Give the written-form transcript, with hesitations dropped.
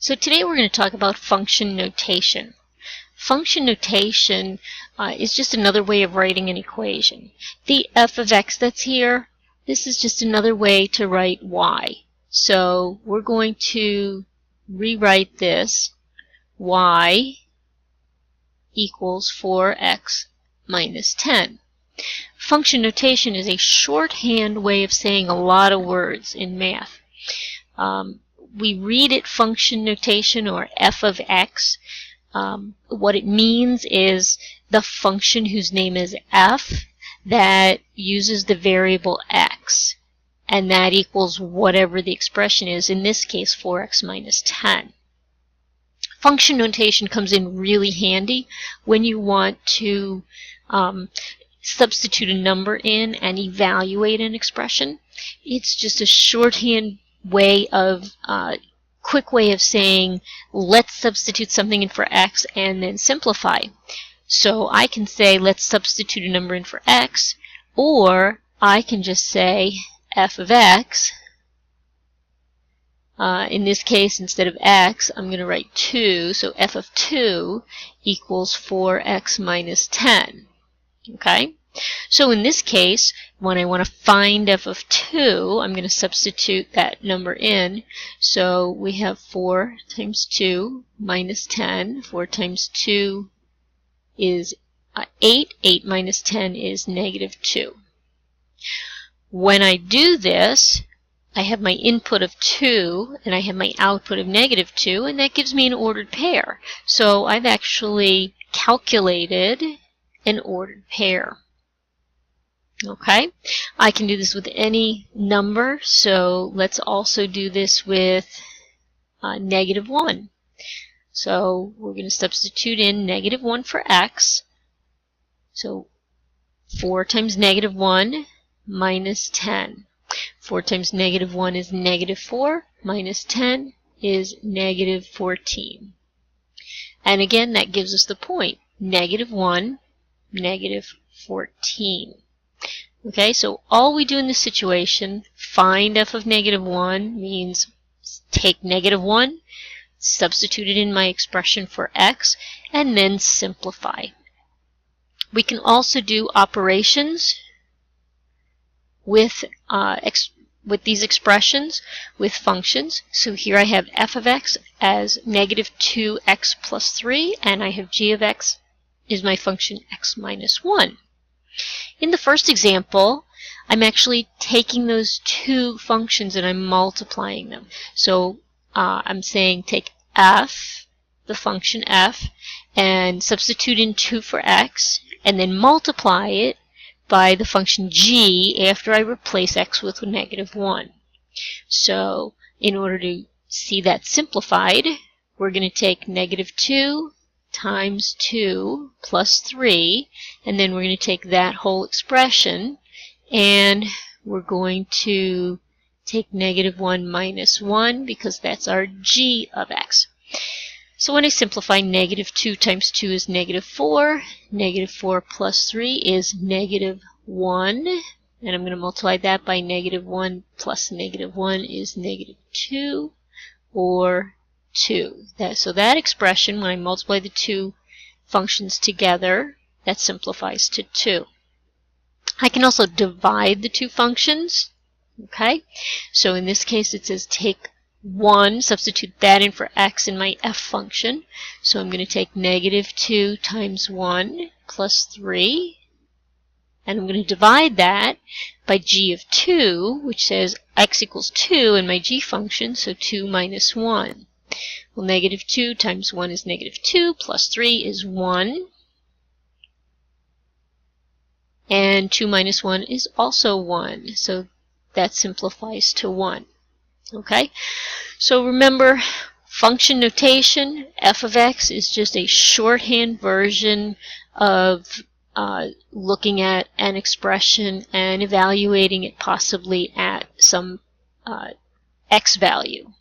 So today we're going to talk about function notation. Function notation is just another way of writing an equation. The f of x that's here, this is just another way to write y. So we're going to rewrite this y equals 4x minus 10. Function notation is a shorthand way of saying a lot of words in math. We read it function notation, or f of x. What it means is the function whose name is f that uses the variable x, and that equals whatever the expression is, in this case 4x minus 10. Function notation comes in really handy when you want to substitute a number in and evaluate an expression. It's just a shorthand way of quick way of saying, let's substitute something in for x and then simplify. So I can say, let's substitute a number in for x, or I can just say f of x. In this case, instead of x, I'm going to write 2, so f of 2 equals 4x minus 10. Okay? So in this case, when I want to find f of 2, I'm going to substitute that number in. So we have 4 times 2 minus 10. 4 times 2 is 8. 8 minus 10 is negative 2. When I do this, I have my input of 2 and I have my output of negative 2, and that gives me an ordered pair. So I've actually calculated an ordered pair. Okay, I can do this with any number, so let's also do this with negative 1. So we're going to substitute in negative 1 for x. So 4 times negative 1 minus 10. 4 times negative 1 is negative 4, minus 10 is negative 14. And again, that gives us the point, negative 1, negative 14. Okay, so all we do in this situation, find f of negative 1, means take negative 1, substitute it in my expression for x, and then simplify. We can also do operations with these expressions, with functions. So here I have f of x as negative 2x plus 3, and I have g of x is my function x minus 1. In the first example, I'm actually taking those two functions and I'm multiplying them. So I'm saying take f, the function f, and substitute in 2 for x, and then multiply it by the function g after I replace x with negative 1. So in order to see that simplified, we're going to take negative 2 times 2 plus 3, and then we're going to take that whole expression and we're going to take negative 1 minus 1 because that's our g of x. So when I simplify, negative 2 times 2 is negative 4. Negative 4 plus 3 is negative 1. And I'm going to multiply that by negative 1 plus negative 1 is negative 2, or 2. So that expression, when I multiply the two functions together, that simplifies to 2. I can also divide the two functions. Okay, so in this case it says take 1, substitute that in for x in my f function. So I'm going to take negative 2 times 1 plus 3, and I'm going to divide that by g of 2, which says x equals 2 in my g function, so 2 minus 1. Well, negative 2 times 1 is negative 2, plus 3 is 1. And 2 minus 1 is also 1, so that simplifies to 1. Okay, so remember, function notation, f of x is just a shorthand version of looking at an expression and evaluating it possibly at some x value.